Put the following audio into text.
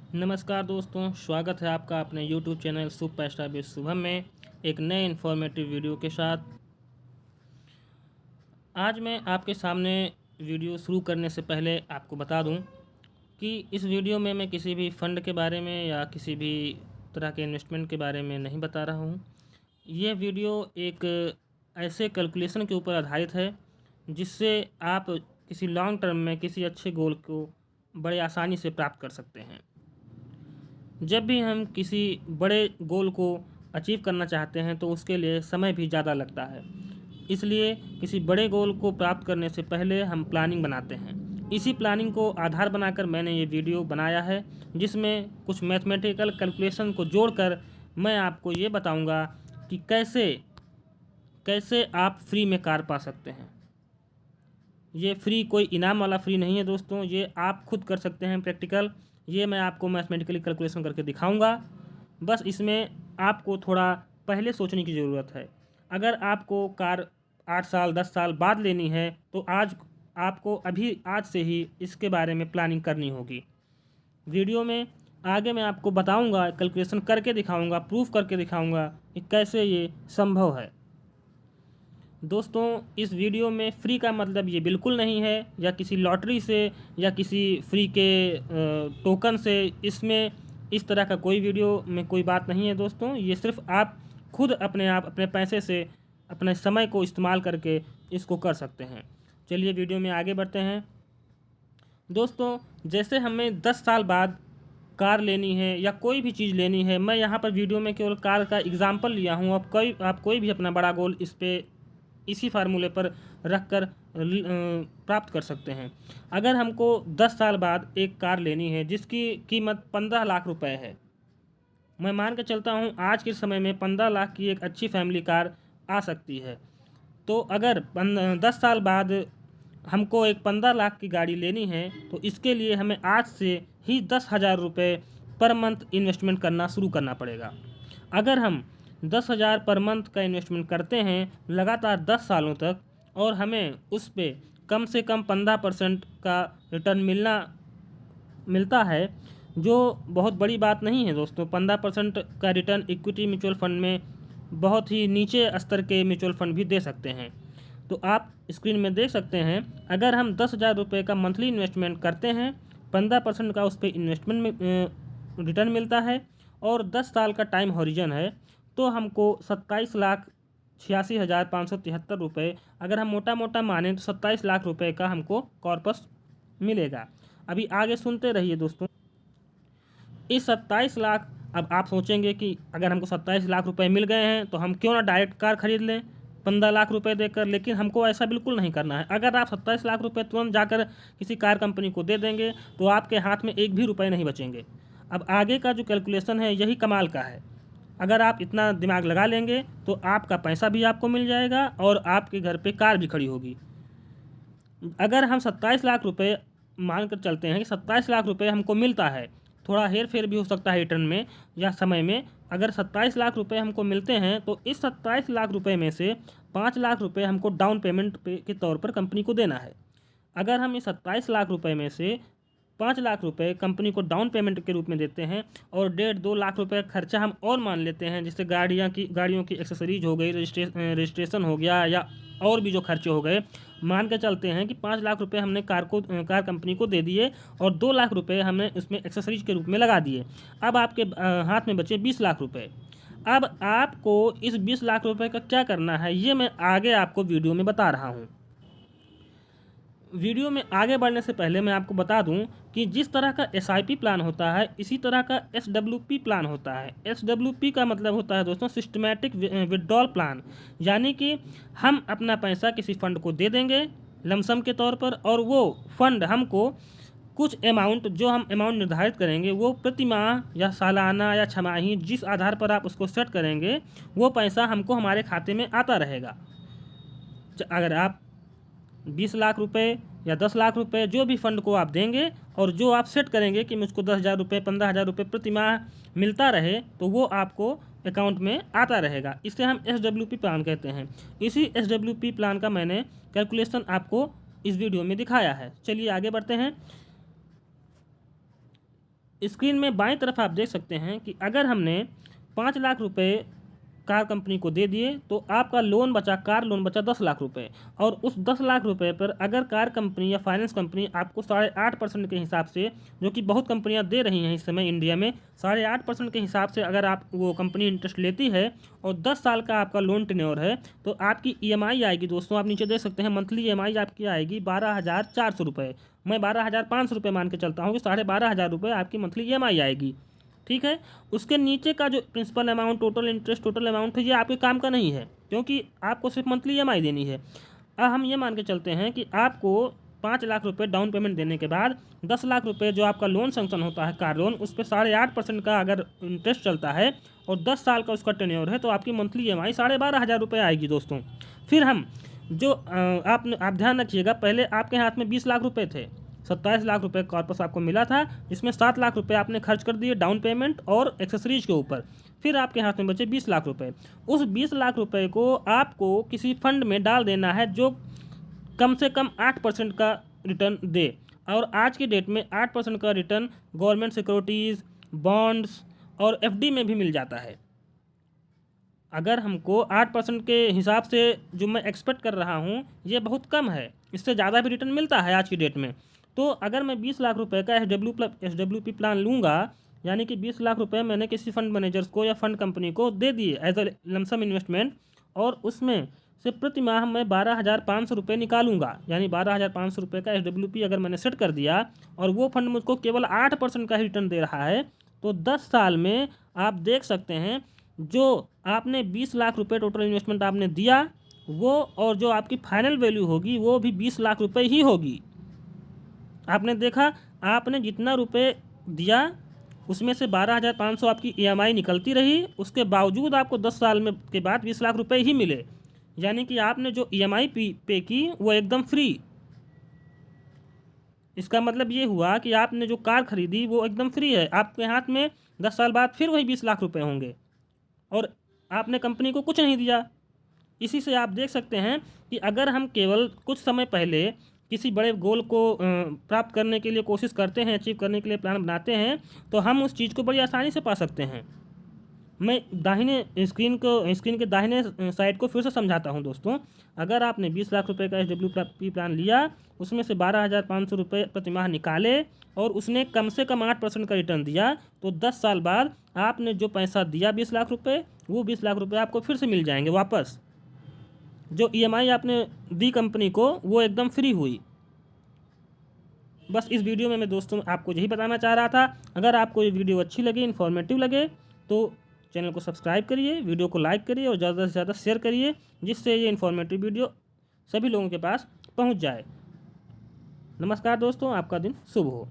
नमस्कार दोस्तों, स्वागत है आपका अपने YouTube channel super star with Shubham में एक नए इन्फॉर्मेटिव वीडियो के साथ। आज मैं आपके सामने वीडियो शुरू करने से पहले आपको बता दूं कि इस वीडियो में मैं किसी भी फ़ंड के बारे में या किसी भी तरह के इन्वेस्टमेंट के बारे में नहीं बता रहा हूं। यह वीडियो एक ऐसे कैलकुलेशन के ऊपर आधारित है जिससे आप किसी लॉन्ग टर्म में किसी अच्छे गोल को बड़े आसानी से प्राप्त कर सकते हैं। जब भी हम किसी बड़े गोल को अचीव करना चाहते हैं तो उसके लिए समय भी ज़्यादा लगता है। इसलिए किसी बड़े गोल को प्राप्त करने से पहले हम प्लानिंग बनाते हैं। इसी प्लानिंग को आधार बनाकर मैंने ये वीडियो बनाया है, जिसमें कुछ मैथमेटिकल कैलकुलेशन को जोड़कर मैं आपको ये बताऊंगा कि कैसे कैसे आप फ्री में कार पा सकते हैं। ये फ्री कोई इनाम वाला फ्री नहीं है दोस्तों, ये आप खुद कर सकते हैं प्रैक्टिकल। ये मैं आपको मैथमेटिकली कैलकुलेशन करके दिखाऊंगा। बस इसमें आपको थोड़ा पहले सोचने की ज़रूरत है। अगर आपको कार 8 साल 10 साल बाद लेनी है तो आज आपको आज से ही इसके बारे में प्लानिंग करनी होगी। वीडियो में आगे मैं आपको बताऊंगा, कैलकुलेशन करके दिखाऊंगा, प्रूफ करके दिखाऊंगा कि कैसे ये संभव है। दोस्तों, इस वीडियो में फ्री का मतलब ये बिल्कुल नहीं है या किसी लॉटरी से या किसी फ्री के टोकन से। इसमें इस तरह का कोई वीडियो में कोई बात नहीं है दोस्तों। ये सिर्फ आप खुद अपने पैसे से अपने समय को इस्तेमाल करके इसको कर सकते हैं। चलिए वीडियो में आगे बढ़ते हैं। दोस्तों, जैसे हमें 10 साल बाद कार लेनी है या कोई भी चीज़ लेनी है, मैं यहाँ पर वीडियो में केवल कार का एग्जाम्पल लिया हूँ। आप कोई भी अपना बड़ा गोल इसी फार्मूले पर रख कर प्राप्त कर सकते हैं। अगर हमको 10 साल बाद एक कार लेनी है जिसकी कीमत 15 लाख रुपए है, मैं मान के चलता हूँ आज के समय में 15 लाख की एक अच्छी फैमिली कार आ सकती है। तो अगर 10 साल बाद हमको एक 15 लाख की गाड़ी लेनी है तो इसके लिए हमें आज से ही 10,000 रुपये पर मंथ इन्वेस्टमेंट करना शुरू करना पड़ेगा। अगर हम 10,000 पर मंथ का इन्वेस्टमेंट करते हैं लगातार 10 सालों तक और हमें उस पर कम से कम 15% का रिटर्न मिलता है, जो बहुत बड़ी बात नहीं है दोस्तों। 15% का रिटर्न इक्विटी म्यूचुअल फंड में बहुत ही नीचे स्तर के म्यूचुअल फंड भी दे सकते हैं। तो आप स्क्रीन में देख सकते हैं, अगर हम 10,000 रुपये का मंथली इन्वेस्टमेंट करते हैं, 15% का उस पर इन्वेस्टमेंट में रिटर्न मिलता है और 10 साल का टाइम हॉरिजन है, तो हमको 27,86,573 रुपये, अगर हम मोटा मोटा माने तो 27 लाख रुपये का हमको कॉर्पस मिलेगा। अभी आगे सुनते रहिए दोस्तों। इस 27 लाख, अब आप सोचेंगे कि अगर हमको 27 लाख रुपए मिल गए हैं तो हम क्यों ना डायरेक्ट कार खरीद लें 15 लाख रुपए देकर। लेकिन हमको ऐसा बिल्कुल नहीं करना है। अगर आप 27 लाख रुपए तुरंत जाकर किसी कार कंपनी को दे देंगे तो आपके हाथ में एक भी रुपए नहीं बचेंगे। अब आगे का जो कैलकुलेशन है यही कमाल का है। अगर आप इतना दिमाग लगा लेंगे तो आपका पैसा भी आपको मिल जाएगा और आपके घर पे कार भी खड़ी होगी। अगर हम 27 लाख रुपए मान कर चलते हैं कि 27 लाख रुपए हमको मिलता है, थोड़ा हेर फेर भी हो सकता है रिटर्न में या समय में। अगर 27 लाख रुपए हमको मिलते हैं तो इस 27 लाख रुपए में से 5 लाख रुपए हमको डाउन पेमेंट के तौर पर कंपनी को देना है। अगर हम इस 27 लाख रुपए में से 5 लाख रुपए कंपनी को डाउन पेमेंट के रूप में देते हैं और 1.5-2 लाख रुपए खर्चा हम और मान लेते हैं, जिससे गाड़ियों की एक्सेसरीज हो गई, रजिस्ट्रेशन हो गया या और भी जो खर्चे हो गए, मान के चलते हैं कि 5 लाख रुपए हमने कार कंपनी को दे दिए और 2 लाख रुपए हमने उसमें एक्सेसरीज के रूप में लगा दिए। अब आपके हाथ में बचे 20 लाख रुपए। अब आपको इस 20 लाख रुपए का क्या करना है ये मैं आगे आपको वीडियो में बता रहा हूँ। वीडियो में आगे बढ़ने से पहले मैं आपको बता दूं कि जिस तरह का SIP प्लान होता है इसी तरह का SWP प्लान होता है। SWP का मतलब होता है दोस्तों सिस्टमैटिक विड्रॉल प्लान, यानी कि हम अपना पैसा किसी फंड को दे देंगे लमसम के तौर पर और वो फंड हमको कुछ अमाउंट, जो हम अमाउंट निर्धारित करेंगे, वो प्रति माह या सालाना या छमाही, जिस आधार पर आप उसको सेट करेंगे, वो पैसा हमको हमारे खाते में आता रहेगा। अगर आप 20 लाख रुपए या 10 लाख रुपए जो भी फंड को आप देंगे और जो आप सेट करेंगे कि मुझको 10,000 रुपये 15,000 रुपये प्रति माह मिलता रहे, तो वो आपको अकाउंट में आता रहेगा। इसे हम SWP प्लान कहते हैं। इसी SWP प्लान का मैंने कैलकुलेशन आपको इस वीडियो में दिखाया है। चलिए आगे बढ़ते हैं। स्क्रीन में बाईं तरफ आप देख सकते हैं कि अगर हमने 5 लाख रुपए कार कंपनी को दे दिए तो आपका लोन बचा, कार लोन बचा 10 लाख रुपए। और उस 10 लाख रुपए पर अगर कार कंपनी या फाइनेंस कंपनी आपको 8.5% के हिसाब से, जो कि बहुत कंपनियां दे रही हैं इस समय इंडिया में, 8.5% के हिसाब से अगर आप वो कंपनी इंटरेस्ट लेती है और 10 साल का आपका लोन टेन्योर है, तो आपकी EMI आएगी दोस्तों, आप नीचे देख सकते हैं, मंथली EMI आपकी आएगी 12,400 रुपये। मैं 12,500 रुपये मान के चलता हूँ कि 12,500 रुपये आपकी मंथली EMI आएगी। ठीक है। उसके नीचे का जो principal amount, total interest, total amount है, ये आपके काम का नहीं है, क्योंकि आपको सिर्फ मंथली EMI देनी है। अब हम ये मान के चलते हैं कि आपको 5 लाख रुपए डाउन पेमेंट देने के बाद 10 लाख रुपए जो आपका लोन सेंक्शन होता है कार लोन, उस पर 8.5% का अगर इंटरेस्ट चलता है और 10 साल का उसका टेन्योर है, तो आपकी मंथली EMI 12,500 रुपये आएगी दोस्तों। फिर हम जो आप ध्यान रखिएगा, पहले आपके हाथ में 20 लाख रुपये थे, 27 लाख रुपए कॉर्पस आपको मिला था, जिसमें 7 लाख रुपए आपने खर्च कर दिए डाउन पेमेंट और एक्सेसरीज के ऊपर। फिर आपके हाथ में बचे 20 लाख रुपए। उस 20 लाख रुपए को आपको किसी फंड में डाल देना है जो कम से कम 8% का रिटर्न दे। और आज की डेट में 8% का रिटर्न गवर्नमेंट सिक्योरिटीज़, बॉन्ड्स और FD में भी मिल जाता है। अगर हमको 8% के हिसाब से जो मैं एक्सपेक्ट कर रहा हूँ, ये बहुत कम है, इससे ज़्यादा भी रिटर्न मिलता है आज की डेट में। तो अगर मैं 20 लाख रुपए का SWP प्लान लूँगा, यानी कि 20 लाख रुपए मैंने किसी फंड मैनेजर्स को या फंड कंपनी को दे दिए एज अ लमसम इन्वेस्टमेंट, और उसमें से प्रति माह मैं 12,500 रुपये निकालूंगा, यानी 12,500 रुपये का SWP अगर मैंने सेट कर दिया और वो फंड मुझको केवल 8% का ही रिटर्न दे रहा है, तो 10 साल में आप देख सकते हैं जो आपने 20 लाख रुपए टोटल इन्वेस्टमेंट आपने दिया, वो और जो आपकी फाइनल वैल्यू होगी वो भी 20 लाख रुपए ही होगी। आपने देखा, आपने जितना रुपए दिया उसमें से 12,500 आपकी EMI निकलती रही, उसके बावजूद आपको 10 साल में के बाद 20 लाख रुपए ही मिले, यानी कि आपने जो EMI पे की वो एकदम फ्री। इसका मतलब ये हुआ कि आपने जो कार खरीदी वो एकदम फ्री है, आपके हाथ में 10 साल बाद फिर वही 20 लाख रुपए होंगे और आपने कंपनी को कुछ नहीं दिया। इसी से आप देख सकते हैं कि अगर हम केवल कुछ समय पहले किसी बड़े गोल को प्राप्त करने के लिए कोशिश करते हैं, अचीव करने के लिए प्लान बनाते हैं, तो हम उस चीज़ को बड़ी आसानी से पा सकते हैं। मैं स्क्रीन के दाहिने साइड को फिर से समझाता हूं दोस्तों। अगर आपने 20 लाख रुपए का SWP प्लान लिया, उसमें से 12,500 रुपये प्रति माह निकाले और उसने कम से कम 8% का रिटर्न दिया, तो 10 साल बाद आपने जो पैसा दिया 20 लाख रुपये, वो 20 लाख रुपये आपको फिर से मिल जाएंगे वापस। जो EMI आपने दी कंपनी को वो एकदम फ्री हुई। बस इस वीडियो में मैं दोस्तों आपको यही बताना चाह रहा था। अगर आपको ये वीडियो अच्छी लगे, इन्फॉर्मेटिव लगे, तो चैनल को सब्सक्राइब करिए, वीडियो को लाइक करिए और ज़्यादा से ज़्यादा शेयर करिए, जिससे ये इन्फॉर्मेटिव वीडियो सभी लोगों के पास पहुंच जाए। नमस्कार दोस्तों, आपका दिन शुभ हो।